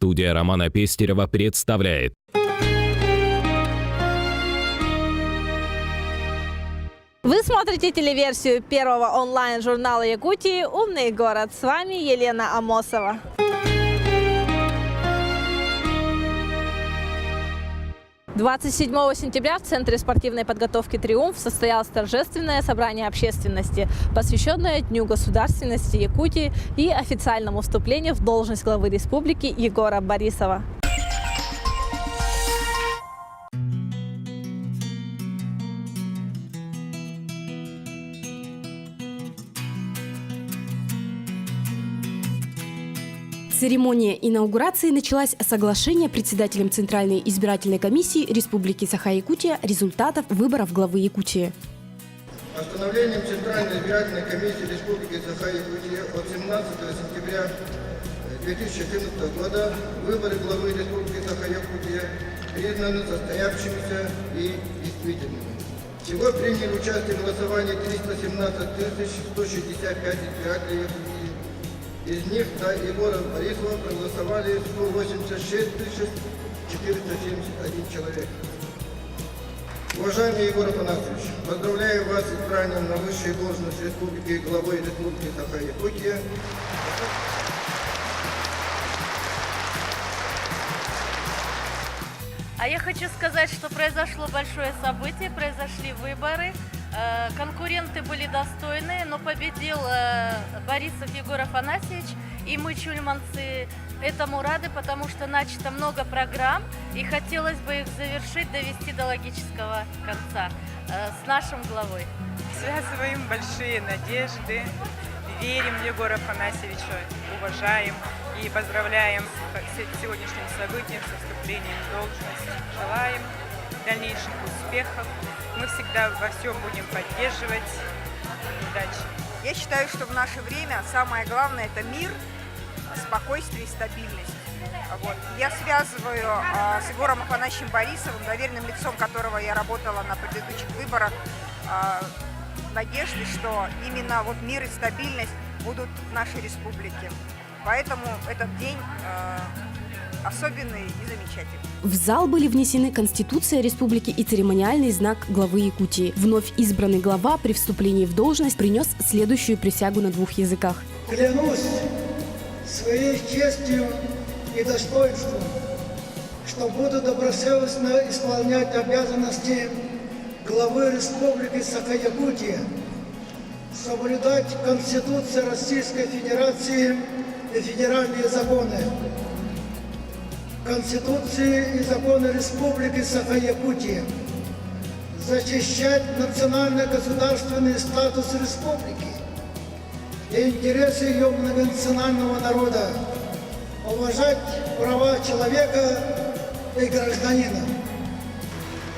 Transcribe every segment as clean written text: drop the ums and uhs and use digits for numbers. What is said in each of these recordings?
Студия Романа Пестерева представляет. Вы смотрите телеверсию первого онлайн-журнала Якутии «Умный город». С вами Елена Амосова. – 27 сентября в Центре спортивной подготовки «Триумф» состоялось торжественное собрание общественности, посвященное Дню государственности Якутии и официальному вступлению в должность главы республики Егора Борисова. Церемония инаугурации началась с соглашения председателем Центральной избирательной комиссии Республики Саха-Якутия результатов выборов главы Якутии. Постановлением Центральной избирательной комиссии Республики Саха-Якутия от 17 сентября 2014 года выборы главы Республики Саха-Якутия признаны состоявшимися и действительными. Всего приняли участие в голосовании 317 165 избирателей Якутии. Из них за Егора Борисова проголосовали 186 471 человек. Уважаемый Егор Афанасьевич, поздравляю вас с избранием на высшую должность республики главой Республики Саха-Якутия. А я хочу сказать, что произошло большое событие, произошли выборы. Конкуренты были достойные, но победил Борисов Егор Афанасьевич, и мы, чульманцы, этому рады, потому что начато много программ, и хотелось бы их завершить, довести до логического конца с нашим главой. Связываем большие надежды, верим в Егора Афанасьевича, уважаем и поздравляем с сегодняшним событием, со вступлением в должность. Желаем дальнейших успехов. Мы всегда во всем будем поддерживать. Удачи. Я считаю, что в наше время самое главное – это мир, спокойствие и стабильность. Вот. Я связываю с Егором Афанасьевичем Борисовым, доверенным лицом которого я работала на предыдущих выборах, надежды, что именно вот мир и стабильность будут в нашей республике. Поэтому этот день особенный и замечательный. В зал были внесены Конституция Республики и церемониальный знак главы Якутии. Вновь избранный глава при вступлении в должность принес следующую присягу на 2 языках. Клянусь своей честью и достоинством, что буду добросовестно исполнять обязанности главы Республики Саха-Якутия, соблюдать Конституцию Российской Федерации и федеральные законы, Конституции и законы Республики Саха-Якутия, защищать национально-государственный статус республики и интересы ее многонационального народа, уважать права человека и гражданина.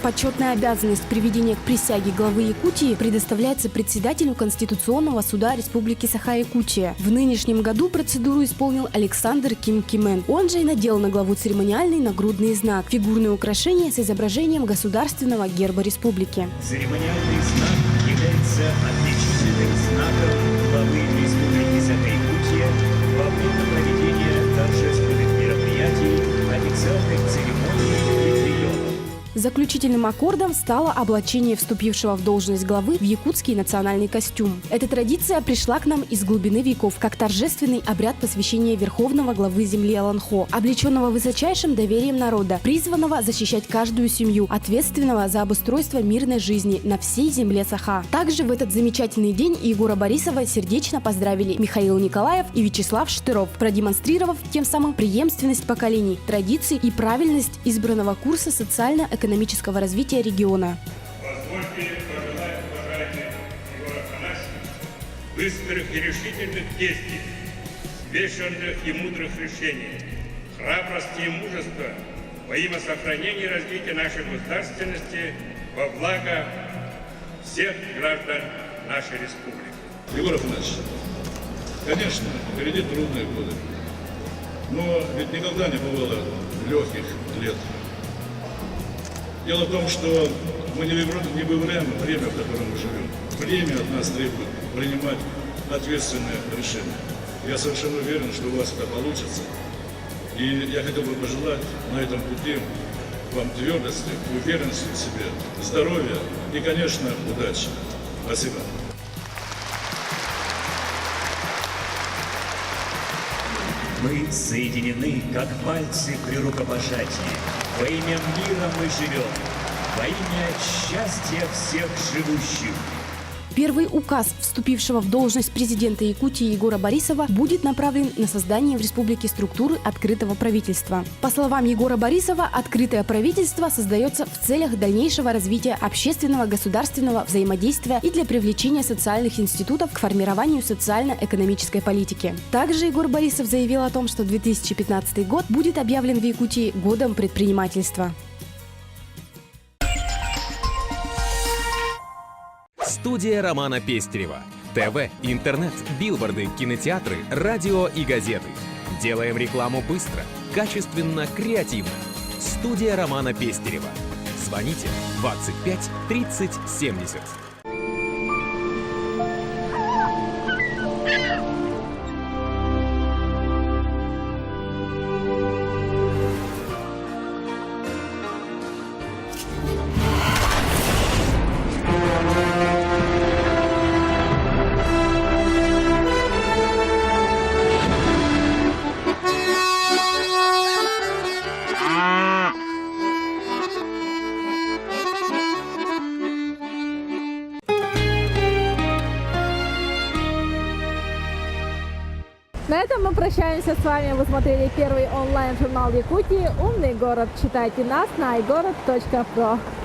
Почетная обязанность приведения к присяге главы Якутии предоставляется председателю Конституционного суда Республики Саха-Якутия. В нынешнем году процедуру исполнил Александр Ким Кимен. Он же и надел на главу церемониальный нагрудный знак – фигурное украшение с изображением государственного герба республики. Церемониальный знак является отличительным знаком главы Республики Саха-Якутия во время проведения торжественных мероприятий, официальных церемоний и приемов. Заключительным аккордом стало облачение вступившего в должность главы в якутский национальный костюм. Эта традиция пришла к нам из глубины веков, как торжественный обряд посвящения верховного главы земли Аланхо, облеченного высочайшим доверием народа, призванного защищать каждую семью, ответственного за обустройство мирной жизни на всей земле Саха. Также в этот замечательный день Егора Борисова сердечно поздравили Михаил Николаев и Вячеслав Штыров, продемонстрировав тем самым преемственность поколений, традиций и правильность избранного курса социально-экономического развития региона. Позвольте пожелать, уважаемый Егор Афанасьевич, быстрых и решительных действий, взвешенных и мудрых решений, храбрости и мужества во имя сохранения и развития нашей государственности во благо всех граждан нашей республики. Егор Афанасьевич, конечно, впереди трудные годы, но ведь никогда не бывало легких лет. Дело в том, что мы не выбираем время, в котором мы живем. Время от нас требует принимать ответственные решения. Я совершенно уверен, что у вас это получится. И я хотел бы пожелать на этом пути вам твердости, уверенности в себе, здоровья и, конечно, удачи. Спасибо. Мы соединены, как пальцы при рукопожатии. Во имя мира мы живем, во имя счастья всех живущих. Первый указ вступившего в должность президента Якутии Егора Борисова будет направлен на создание в республике структуры открытого правительства. По словам Егора Борисова, открытое правительство создается в целях дальнейшего развития общественного государственного взаимодействия и для привлечения социальных институтов к формированию социально-экономической политики. Также Егор Борисов заявил о том, что 2015 год будет объявлен в Якутии годом предпринимательства. Студия Романа Пестерева. ТВ, интернет, билборды, кинотеатры, радио и газеты. Делаем рекламу быстро, качественно, креативно. Студия Романа Пестерева. Звоните 25 30 70. На этом мы прощаемся с вами. Вы смотрели первый онлайн-журнал Якутии «Умный город». Читайте нас на iGorod.pro.